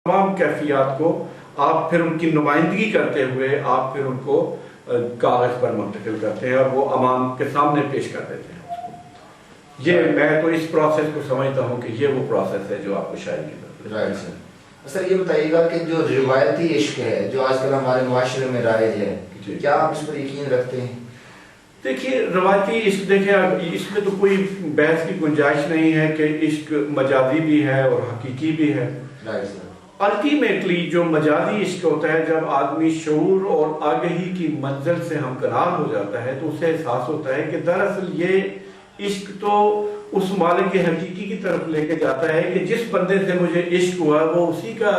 تمام کیفیات کو آپ پھر ان کی نمائندگی کرتے ہوئے آپ پھر ان کو کاغذ پر منتقل کرتے ہیں اور وہ عوام کے سامنے پیش کر دیتے ہیں اس کو. یہ میں تو اس پروسیس کو سمجھتا ہوں کہ یہ وہ پروسیس ہے جو آپ کو شاعری کی طرف. سر یہ بتائیے گا کہ جو روایتی عشق ہے جو آج کل ہمارے معاشرے میں رائج ہے، کیا آپ اس پر یقین رکھتے ہیں؟ دیکھیے روایتی عشق، دیکھیں اس میں تو کوئی بحث کی گنجائش نہیں ہے کہ عشق مجازی بھی ہے اور حقیقی بھی ہے. الٹیمیٹلی جو مجازی عشق ہوتا ہے، جب آدمی شعور اور آگہی کی منزل سے ہمکنار ہو جاتا ہے تو اسے احساس ہوتا ہے کہ دراصل یہ عشق تو اس مالک حقیقی کی طرف لے کے جاتا ہے کہ جس بندے سے مجھے عشق ہوا وہ اسی کا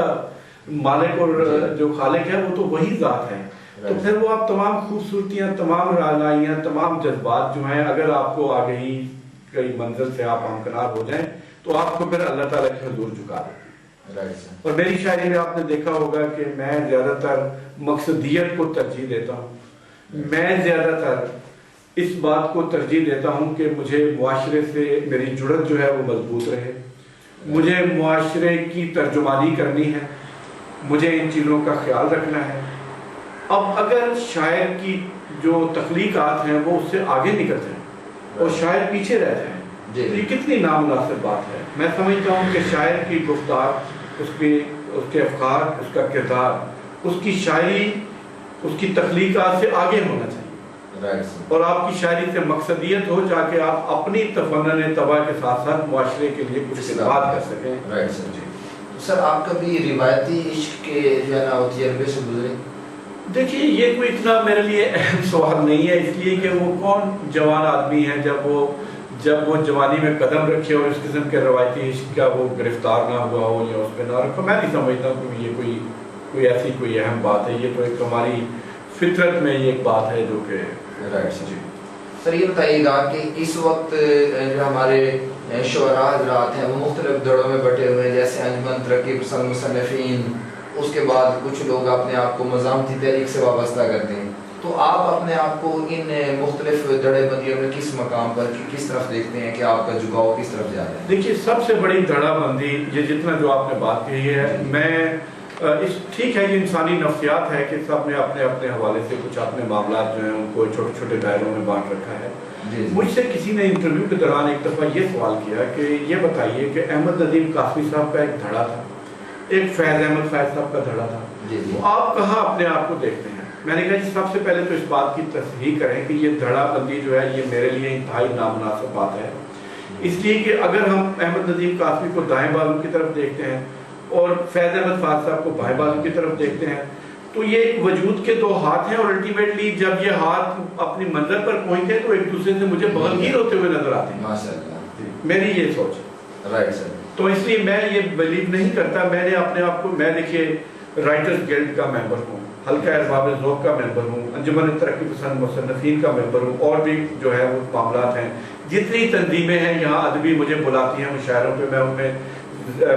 مالک اور جو خالق ہے وہ تو وہی ذات ہے. تو پھر وہ آپ تمام خوبصورتیاں، تمام رعنائیاں، تمام جذبات جو ہیں، اگر آپ کو آگہی کی منزل سے آپ ہمکنار ہو جائیں تو آپ کو پھر اللہ تعالیٰ کے حضور جھکا دیتے ہیں. اور میری شاعری میں آپ نے دیکھا ہوگا کہ میں زیادہ تر مقصدیت کو ترجیح دیتا ہوں. میں زیادہ تر اس بات کو ترجیح دیتا ہوں کہ مجھے معاشرے سے میری جڑت جو ہے وہ مضبوط رہے. مجھے معاشرے کی ترجمانی کرنی ہے، مجھے ان چیزوں کا خیال رکھنا ہے. اب اگر شاعر کی جو تخلیقات ہیں وہ اس سے آگے نکلتے ہیں اور شاعر پیچھے رہ جائیں تو یہ کتنی نامناسب بات ہے. میں سمجھتا ہوں کہ شاعر کی گفتار، اس کے افکار، اس کا کردار، اس کی شاعری، اس کی تخلیقات سے آگے ہونا چاہیے اور آپ کی شاعری سے مقصدیت ہو جا کے آپ اپنی تفنن طبع کے ساتھ ساتھ معاشرے کے لیے کچھ خدمات کر سکیں. سر آپ کبھی روایتی عشق کے جو ہے نا تجربے سے گزرے؟ دیکھیے یہ کوئی اتنا میرے لیے اہم سوال نہیں ہے، اس لیے کہ وہ کون جوان آدمی ہے جب وہ جوانی میں قدم رکھے اور اس قسم کے روایتی عشق کا وہ گرفتار نہ ہوا ہو یا اس پہ نہ رکھا. میں نہیں سمجھتا کہ یہ کوئی ایسی کوئی اہم بات ہے. یہ تو ایک ہماری فطرت میں یہ ایک بات ہے جو کہ سر یہ بتائیے گا کہ اس وقت جو ہمارے شعراء حضرات ہیں وہ مختلف دڑوں میں بٹے ہوئے ہیں، جیسے انجمن ترقی پسند مصنفین، اس کے بعد کچھ لوگ اپنے آپ کو مزاحمتی تحریک سے وابستہ کرتے ہیں. تو آپ اپنے آپ کو ان مختلف دڑے بندیوں میں کس مقام پر کس طرف دیکھتے ہیں کہ آپ کا جھکاؤ کس طرف جا رہا ہے؟ دیکھیے سب سے بڑی دھڑا بندی یہ جتنا جو آپ نے بات کہی ہے، میں ٹھیک ہے یہ انسانی نفسیات ہے کہ سب نے اپنے اپنے حوالے سے کچھ اپنے معاملات جو ہیں ان کو چھوٹے چھوٹے دائروں میں بانٹ رکھا ہے. مجھ سے کسی نے انٹرویو کے دوران ایک دفعہ یہ سوال کیا کہ یہ بتائیے کہ احمد ندیم قاسمی صاحب کا ایک دھڑا تھا، ایک فیض احمد فیض صاحب کا دھڑا تھا، تو آپ کہاں اپنے آپ کو دیکھتے ہیں؟ میں نے کہا جی سب سے پہلے تو اس بات کی تصحیح کریں کہ یہ دھڑا بندی جو ہے یہ میرے لیے انتہائی نامناسب بات ہے. اس لیے کہ اگر ہم احمد ندیم قاسمی کو دائیں بازو کی طرف دیکھتے ہیں اور فیض احمد فیض صاحب کو بائیں بازو کی طرف دیکھتے ہیں تو یہ ایک وجود کے دو ہاتھ ہیں اور الٹیمیٹلی جب یہ ہاتھ اپنی منزل پر پہنچتے ہیں تو ایک دوسرے سے مجھے بغلگیر ہوتے ہوئے نظر آتے ہیں. میری یہ سوچ ہے. تو اس لیے میں یہ بلیو نہیں کرتا. میں نے اپنے آپ کو، میں دیکھیے رائٹرز گلڈ کا ممبر ہوں، حلقہ ارباب ذوق کا ممبر ہوں، انجمن ترقی پسند مصنفین کا ممبر ہوں، اور بھی جو ہے وہ معاملات ہیں. جتنی تنظیمیں ہیں یہاں ادبی مجھے بلاتی ہیں مشاعروں پہ، میں ان میں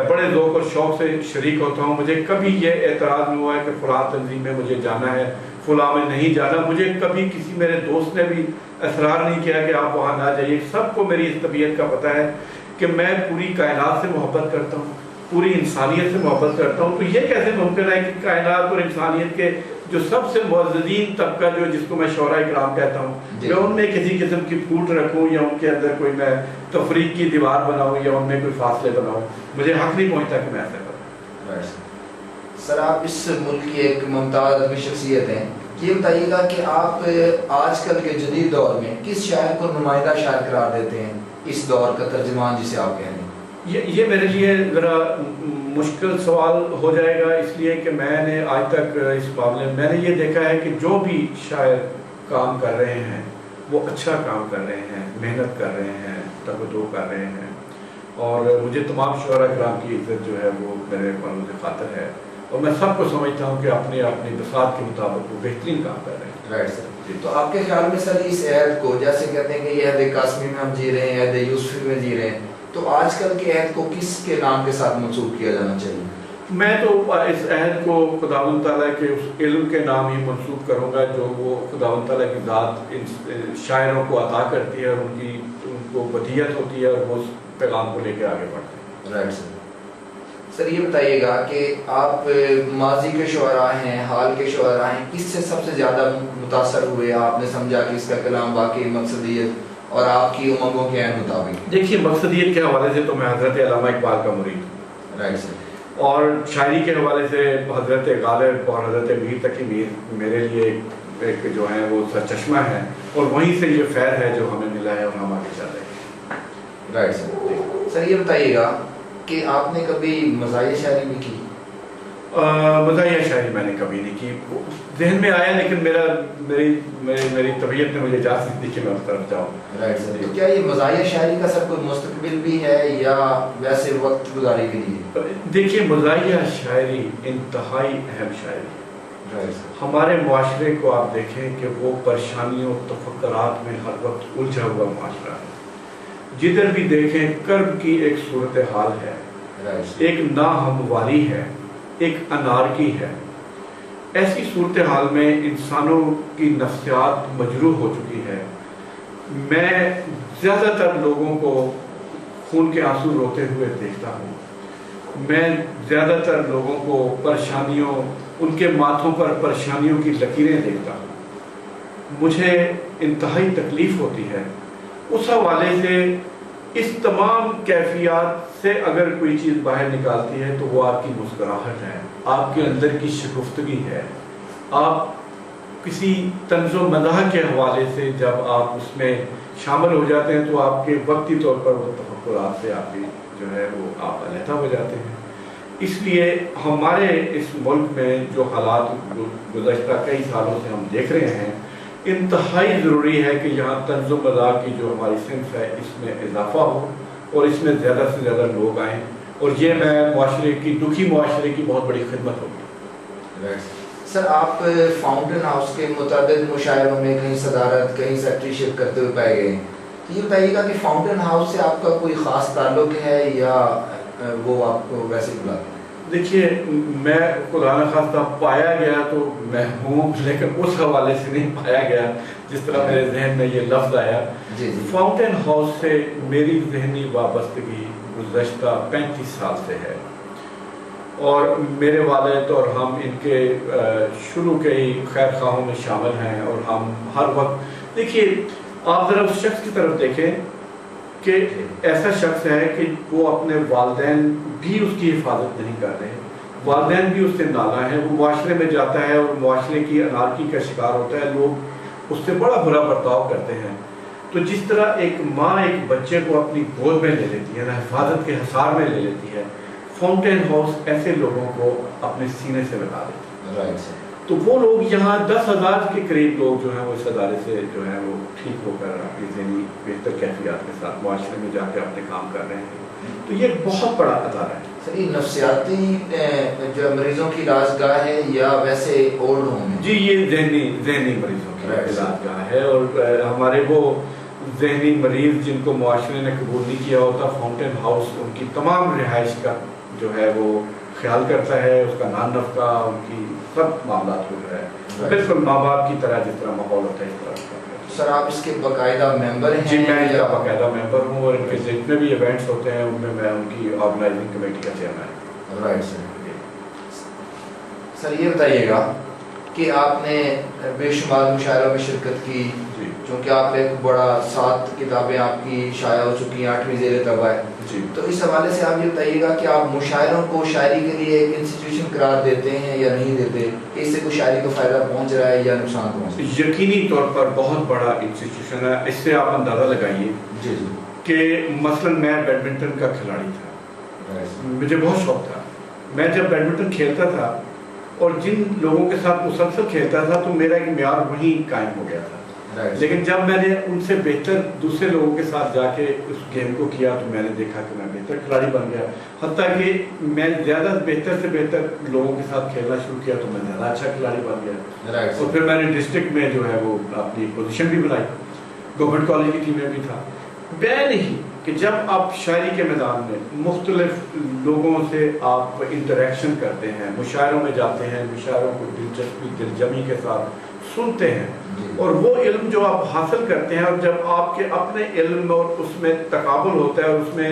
بڑے ذوق اور شوق سے شریک ہوتا ہوں. مجھے کبھی یہ اعتراض نہیں ہوا ہے کہ فلاں تنظیم میں مجھے جانا ہے، فلاں میں نہیں جانا. مجھے کبھی کسی میرے دوست نے بھی اصرار نہیں کیا کہ آپ وہاں نہ جائیے. سب کو میری اس طبیعت کا پتہ ہے کہ میں پوری کائنات سے محبت کرتا ہوں، پوری انسانیت سے محبت کرتا ہوں. تو یہ کیسے ممکن ہے کہ کائنات اور انسانیت کے جو سب سے معززین طبقہ جو جس کو میں شعراء کرام کہتا ہوں، میں ان میں کسی قسم کی پھوٹ رکھوں یا ان کے اندر کوئی میں تفریق کی دیوار بناؤں یا ان میں کوئی فاصلے بناؤں، مجھے حق نہیں پہنچتا کہ میں ایسا کروں. سر آپ اس ملک کی ایک ممتاز ادبی شخصیت ہیں، یہ بتائیے گا کہ آپ آج کل کے جدید دور میں کس شاعر کو نمائندہ شاعر قرار دیتے ہیں، اس دور کا ترجمان جسے آپ کہہ رہے ہیں؟ یہ میرے لیے ذرا مشکل سوال ہو جائے گا، اس لیے کہ میں نے آج تک اس معاملے میں نے یہ دیکھا ہے کہ جو بھی شاعر کام کر رہے ہیں وہ اچھا کام کر رہے ہیں، محنت کر رہے ہیں، تبدو کر رہے ہیں، اور مجھے تمام شعراء کرام کی عزت جو ہے وہ میرے ملوز خاطر ہے، اور میں سب کو سمجھتا ہوں کہ اپنی بساط کے مطابق وہ بہترین کام کر رہے ہیں. Right sir. تو آپ کے خیال میں سر اس عہد کو، جیسے کہتے ہیں کہ یہ عہد قاسمی میں ہم جی رہے ہیں، عہد یوسفی میں جی رہے ہیں، تو آج کل کے عہد کو کس کے نام کے ساتھ منسوب کیا جانا چاہیے؟ میں تو اس عہد کو خداوند تعالیٰ کے اس علم کے نام ہی منسوب کروں گا جو وہ خداوند تعالیٰ کی ذات ان شاعروں کو عطا کرتی ہے، اور ان کو بدیعت ہوتی ہے اور وہ اس پیغام کو لے کے آگے بڑھتے ہیں. Right sir. سر یہ بتائیے گا کہ آپ ماضی کے شعراء ہیں، حال کے شعراء ہیں، کس سے سب سے زیادہ متاثر ہوئے؟ آپ نے سمجھا کہ اس کا کلام واقعی مقصدیت اور آپ کی امنگوں کے عین مطابق؟ دیکھیے مقصدیت کے حوالے سے تو میں حضرت علامہ اقبال کا مرید ہوں، رائٹ سر، اور شاعری کے حوالے سے حضرت غالب اور حضرت میر تقی میر میرے لیے ایک جو ہے وہ سرچشمہ ہے، اور وہیں سے یہ فیض ہے جو ہمیں ملا ہے اور ہم آگے چل رہے ہیں۔ رائٹ سر، سر یہ بتائیے گا کہ آپ نے کبھی مزاحیہ شاعری بھی کی؟ مزاحیہ شاعری میں نے کبھی نہیں کی، ذہن میں آیا لیکن میری طبیعت نے مجھے اجازت دی کہ میں اس طرف جاؤں۔ رائٹ سر، تو کیا یہ مزاحیہ شاعری کا سر کوئی مستقبل بھی ہے یا ویسے وقت گزاری کے لیے؟ دیکھیے مزاحیہ شاعری انتہائی اہم شاعری ہے۔ ہمارے معاشرے کو آپ دیکھیں کہ وہ پریشانیوں تفکرات میں ہر وقت الجھا ہوا معاشرہ ہے، جدھر بھی دیکھیں کرب کی ایک صورتحال ہے، ایک ناہمواری ہے، ایک انارکی ہے۔ ایسی صورتحال میں انسانوں کی نفسیات مجروح ہو چکی ہے۔ میں زیادہ تر لوگوں کو خون کے آنسو روتے ہوئے دیکھتا ہوں، میں زیادہ تر لوگوں کو پریشانیوں، ان کے ماتھوں پر پریشانیوں کی لکیریں دیکھتا ہوں، مجھے انتہائی تکلیف ہوتی ہے۔ اس حوالے سے اس تمام کیفیات سے اگر کوئی چیز باہر نکالتی ہے تو وہ آپ کی مسکراہٹ ہے، آپ کے اندر کی شگفتگی ہے۔ آپ کسی طنز و مزاح کے حوالے سے جب آپ اس میں شامل ہو جاتے ہیں تو آپ کے وقتی طور پر وہ تفکرات سے آپ کی جو ہے وہ آپ علیحدہ ہو جاتے ہیں۔ اس لیے ہمارے اس ملک میں جو حالات گزشتہ کئی سالوں سے ہم دیکھ رہے ہیں، انتہائی ضروری ہے کہ یہاں طنز و مزاح کی جو ہماری صنف ہے اس میں اضافہ ہو اور اس میں زیادہ سے زیادہ لوگ آئیں، اور یہ میں معاشرے کی دکھی معاشرے کی بہت بڑی خدمت ہوگی۔ سر آپ فاؤنٹین ہاؤس کے متعدد مشاعروں میں کہیں صدارت، کہیں سیکرٹریشپ کرتے ہوئے پائے گئے، تو یہ بتائیے گا کہ فاؤنٹین ہاؤس سے آپ کا کوئی خاص تعلق ہے یا وہ آپ کو ویسے بلاتے ہیں؟ دیکھیے میں خدا نخواستہ پایا گیا تو میں ہوں، لیکن اس حوالے سے نہیں پایا گیا جس طرح میرے ذہن میں یہ لفظ آیا۔ فاؤنٹین ہاؤس سے میری ذہنی وابستگی گزشتہ 35 سال سے ہے، اور میرے والد اور ہم ان کے شروع کے ہی خیر خواہوں میں شامل ہیں، اور ہم ہر وقت دیکھیے آپ ذرا اس شخص کی طرف دیکھیں کہ ایسا شخص ہے کہ وہ اپنے والدین بھی اس کی حفاظت نہیں کر رہے، والدین بھی اس سے نالاں ہیں، وہ معاشرے میں جاتا ہے اور معاشرے کی انارکی کا شکار ہوتا ہے، لوگ اس سے بڑا برا برتاؤ کرتے ہیں۔ تو جس طرح ایک ماں ایک بچے کو اپنی گود میں لے لیتی ہے، حفاظت کے حصار میں لے لیتی ہے، فاؤنٹین ہاؤس ایسے لوگوں کو اپنے سینے سے لگا دیتی ہے۔ تو وہ لوگ یہاں 10,000 کے قریب لوگ جو ہیں وہ اس ادارے سے جو ہیں وہ ٹھیک ہو کر اپنی ذہنی بہتر کیفیات کے ساتھ معاشرے میں جا کے اپنے کام کر رہے ہیں۔ تو یہ ایک بہت بڑا ادارہ ہے۔ سر یہ نفسیاتی جو مریضوں کی علاج گاہ ہے یا ویسے اولڈ ہوم ہے؟ جی یہ ذہنی مریضوں کی علاج گاہ ہے، اور ہمارے وہ ذہنی مریض جن کو معاشرے نے قبول نہیں کیا ہوتا، فاؤنٹین ہاؤس ان کی تمام رہائش کا جو ہے وہ خیال کرتا ہے، اس کا نان نفقہ، ان کی سب معاملات ہو رہا ہے بالکل ماں باپ کی طرح، جس طرح ماحول ہوتا ہے اس طرح۔ سر آپ اس کے باقاعدہ ممبر ہیں؟ جی میں اس کا باقاعدہ ممبر ہوں، اور ان کے جتنے بھی ایونٹس ہوتے ہیں ان میں ان کی آرگنائزنگ کمیٹی کا چیئرمین ہوں۔ رائٹ سر، سر یہ بتائیے گا کہ آپ نے بے شمار مشاعروں میں شرکت کی، چونکہ آپ ایک بڑا 7 کتابیں آپ کی شائع ہو چکی ہیں، 8ویں زیر طبع ہے، تو اس حوالے سے آپ یہ بتائیے گا کہ آپ مشاعروں کو شاعری کے لیے ایک انسٹیٹیوشن قرار دیتے ہیں یا نہیں دیتے؟ اس سے کوئی شاعری کو فائدہ پہنچ رہا ہے یا نقصان پہنچ رہا ہے؟ یقینی طور پر بہت بڑا انسٹیٹیوشن ہے۔ اس سے آپ اندازہ لگائیے کہ مثلا میں بیڈمنٹن کا کھلاڑی تھا، مجھے بہت شوق تھا، میں جب بیڈمنٹن کھیلتا تھا اور جن لوگوں کے ساتھ مسلسل کھیلتا تھا تو میرا ایک معیار وہیں قائم ہو گیا تھا، لیکن جب میں نے ان سے بہتر دوسرے لوگوں کے ساتھ جا کے اس گیم کو کیا تو میں نے دیکھا کہ میں بہتر کھلاڑی بن گیا، حتیٰ کہ میں زیادہ بہتر سے بہتر لوگوں کے ساتھ کھیلنا شروع کیا تو میں زیادہ اچھا کھلاڑی بن گیا، اور پھر میں نے ڈسٹرکٹ میں جو ہے وہ اپنی پوزیشن بھی بنائی، گورنمنٹ کالج کی ٹیم میں بھی تھا۔ میں نہیں کہ جب آپ شاعری کے میدان میں مختلف لوگوں سے آپ انٹریکشن کرتے ہیں، مشاعروں میں جاتے ہیں، مشاعروں کو دلچسپی دلجمی کے ساتھ سنتے ہیں، اور وہ علم جو آپ حاصل کرتے ہیں، اور جب آپ کے اپنے علم اور اس میں تقابل ہوتا ہے اور اس میں